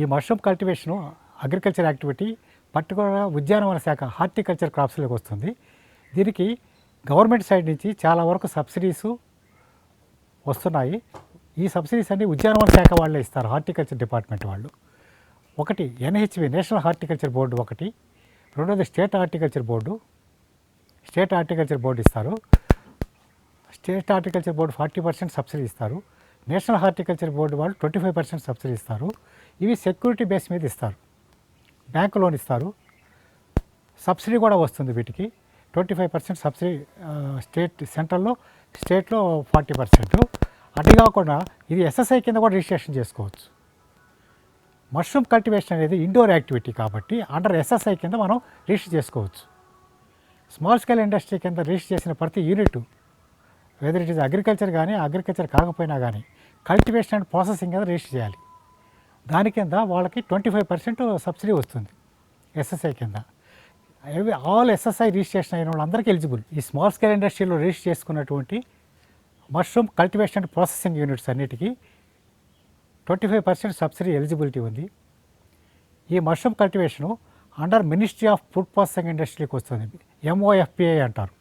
ఈ mushroom cultivation agriculture activity పర్టికులర్గా ఉద్యానవన శాఖ హార్టికల్చర్ క్రాప్స్లోకి వస్తుంది. దీనికి గవర్నమెంట్ సైడ్ నుంచి చాలా వరకు సబ్సిడీస్ వస్తున్నాయి. ఈ సబ్సిడీస్ అన్ని ఉద్యానవన శాఖ వాళ్ళే ఇస్తారు, హార్టికల్చర్ డిపార్ట్మెంట్ వాళ్ళు. ఒకటి ఎన్హెచ్బి నేషనల్ హార్టికల్చర్ బోర్డు, ఒకటి రెండోది స్టేట్ హార్టికల్చర్ బోర్డు ఇస్తారు. స్టేట్ హార్టికల్చర్ బోర్డు 40% సబ్సిడీ ఇస్తారు. నేషనల్ హార్టికల్చర్ బోర్డు వాళ్ళు 25% సబ్సిడీ ఇస్తారు. ఇవి సెక్యూరిటీ బేస్ మీద ఇస్తారు, బ్యాంకు లోన్ ఇస్తారు. సబ్సిడీ కూడా వస్తుంది వీటికి 25% సబ్సిడీ సెంట్రల్లో, స్టేట్లో 40%. అది కాకుండా ఇది ఎస్ఎస్ఐ కింద కూడా రిజిస్ట్రేషన్ చేసుకోవచ్చు. మష్రూమ్ కల్టివేషన్ అనేది ఇండోర్ యాక్టివిటీ కాబట్టి అండర్ ఎస్ఎస్ఐ కింద మనం రిజిస్టర్ చేసుకోవచ్చు. స్మాల్ స్కేల్ ఇండస్ట్రీ కింద రిజిస్టర్ చేసిన ప్రతి unit, whether it is agriculture కానీ అగ్రికల్చర్ కాకపోయినా కానీ కల్టివేషన్ అండ్ ప్రాసెసింగ్ కింద రిజిస్టర్ చేయాలి. దాని కింద వాళ్ళకి 25% సబ్సిడీ వస్తుంది ఎస్ఎస్ఐ కింద. ఆల్ ఎస్ఎస్ఐ రిజిస్ట్రేషన్ అయిన వాళ్ళందరికీ ఎలిజిబుల్. ఈ స్మాల్ స్కేల్ ఇండస్ట్రీలో రిజిస్టర్ చేసుకున్నటువంటి mushroom cultivation and processing units అన్నిటికీ 25% సబ్సిడీ ఎలిజిబిలిటీ ఉంది. ఈ mushroom cultivation under ministry of food processing ఇండస్ట్రీకి వస్తుంది, MOFPI అంటారు.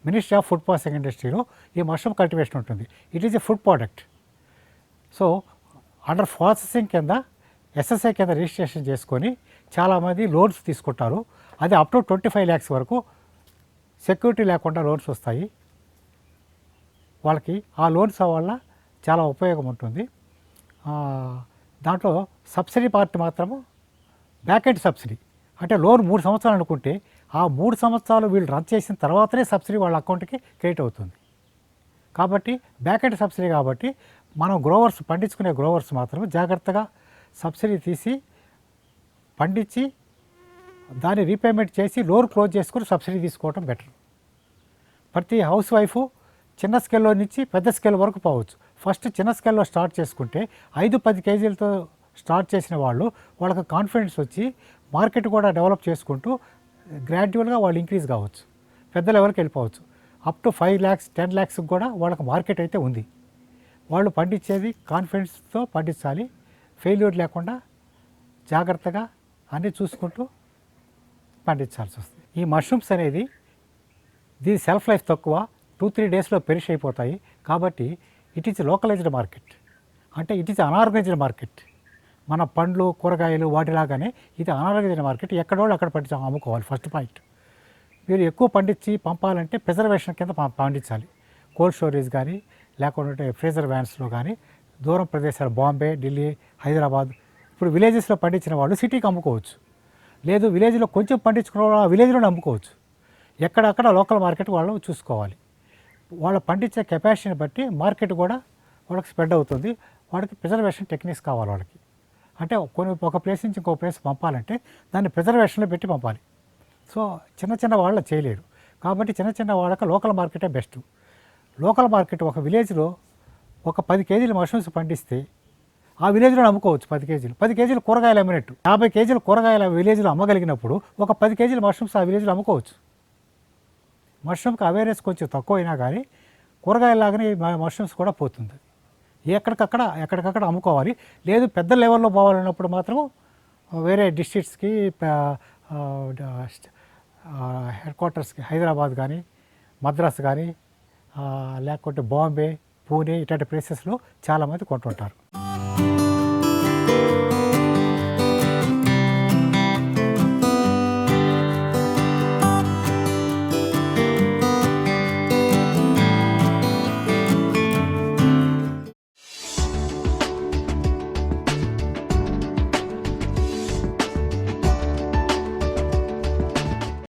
మినిస్ట్రీ ఆఫ్ ఫుడ్ ప్రాసెసింగ్ ఇండస్ట్రీలో ఈ మష్రూమ్ కల్టివేషన్ ఉంటుంది. It is a food product. So under processing కింద ఎస్ఎస్ఐ కింద రిజిస్ట్రేషన్ చేసుకొని చాలామంది లోన్స్ తీసుకుంటారు. అది అప్ టు 25 lakhs వరకు సెక్యూరిటీ లేకుండా లోన్స్ వస్తాయి వాళ్ళకి. ఆ లోన్స్ వల్ల చాలా ఉపయోగం ఉంటుంది. దాంట్లో సబ్సిడీ పార్ట్ మాత్రము బ్యాక్ ఎండ్ సబ్సిడీ, అంటే లోన్ 3 సంవత్సరాలు అనుకుంటే ఆ 3 సంవత్సరాలు వీళ్ళు రన్ చేసిన తర్వాతనే సబ్సిడీ వాళ్ళ అకౌంట్కి క్రెడిట్ అవుతుంది. కాబట్టి బ్యాక్ ఎండ్ సబ్సిడీ కాబట్టి మనం పండించుకునే గ్రోవర్స్ మాత్రం జాగ్రత్తగా సబ్సిడీ తీసి పండించి దాన్ని రీపేమెంట్ చేసి లోన్ క్లోజ్ చేసుకుని సబ్సిడీ తీసుకోవడం బెటర్. ప్రతి హౌస్ వైఫ్ చిన్న స్కేల్లో నుంచి పెద్ద స్కేల్ వరకు పోవచ్చు. ఫస్ట్ చిన్న స్కేల్లో స్టార్ట్ చేసుకుంటే 5-10 kgలతో స్టార్ట్ చేసిన వాళ్ళకి కాన్ఫిడెన్స్ వచ్చి మార్కెట్ కూడా డెవలప్ చేసుకుంటూ గ్రాడ్యువల్గా వాళ్ళు ఇంక్రీజ్ కావచ్చు, పెద్ద లెవెల్కి వెళ్ళిపోవచ్చు. అప్ టు 5 lakhs 10 lakhs కూడా వాళ్ళకి మార్కెట్ అయితే ఉంది. వాళ్ళు పండించేది కాన్ఫిడెన్స్తో పండించాలి, ఫెయిల్యూర్ లేకుండా జాగ్రత్తగా అన్నీ చూసుకుంటూ పండించాల్సి వస్తుంది. ఈ మష్రూమ్స్ అనేది దీని సెల్ఫ్ లైఫ్ తక్కువ, 2-3 daysలో పెరిష్ అయిపోతాయి. కాబట్టి ఇట్ ఈజ్ లోకలైజ్డ్ మార్కెట్, అంటే ఇట్ ఈజ్ అనార్గనైజ్డ్ మార్కెట్. మన పండ్లు కూరగాయలు వాటిలాగానే ఇది అనార్గనైజ్డ్ మార్కెట్. ఎక్కడోళ్ళు అక్కడ అమ్ముకోవాలి. ఫస్ట్ పాయింట్, మీరు ఎక్కువ పండించి పంపాలంటే ప్రిజర్వేషన్ కింద పండించాలి. కోల్డ్ స్టోరేజ్ కానీ లేకుంటే ఫ్రీజర్ వ్యాన్స్లో కానీ దూరం ప్రదేశాలు బాంబే, ఢిల్లీ, హైదరాబాద్. ఇప్పుడు విలేజెస్లో పండించిన వాళ్ళు సిటీకి అమ్ముకోవచ్చు, లేదు విలేజ్లో కొంచెం పండించుకున్న వాళ్ళు ఆ విలేజ్లోనే అమ్ముకోవచ్చు. ఎక్కడక్కడ లోకల్ మార్కెట్ వాళ్ళు చూసుకోవాలి. వాళ్ళు పండించే కెపాసిటీని బట్టి మార్కెట్ కూడా వాళ్ళకి స్ప్రెడ్ అవుతుంది. వాడికి ప్రిజర్వేషన్ టెక్నిక్స్ కావాలి వాళ్ళకి. అంటే ఒక ప్లేస్ నుంచి ఇంకో ప్లేస్ పంపాలంటే దాన్ని ప్రిజర్వేషన్లో పెట్టి పంపాలి. సో చిన్న వాళ్ళు చేయలేరు. కాబట్టి చిన్న వాళ్ళకి లోకల్ మార్కెటే బెస్ట్. లోకల్ మార్కెట్ ఒక విలేజ్లో ఒక 10 kg మష్రూమ్స్ పండిస్తే ఆ విలేజ్లో అమ్ముకోవచ్చు 10 kg. 10 kg కూరగాయలు అమ్మినట్టు 50 kg కూరగాయల విలేజ్లో అమ్మగలిగినప్పుడు ఒక 10 kg మష్రూమ్స్ ఆ విలేజ్లో అమ్ముకోవచ్చు. మష్రూమ్కి అవేర్నెస్ కొంచెం తక్కువ అయినా కానీ కూరగాయలాగానే మష్రూమ్స్ కూడా పోతుంది. ఎక్కడికక్కడ అమ్ముకోవాలి. లేదు పెద్ద లెవెల్లో పోవాలన్నప్పుడు మాత్రం వేరే డిస్ట్రిక్ట్స్కి, హెడ్ క్వార్టర్స్కి హైదరాబాద్ కానీ మద్రాస్ కానీ లేకుంటే బాంబే, పూణే ఇట్లాంటి ప్లేసెస్లో చాలామంది కొంటుంటారు.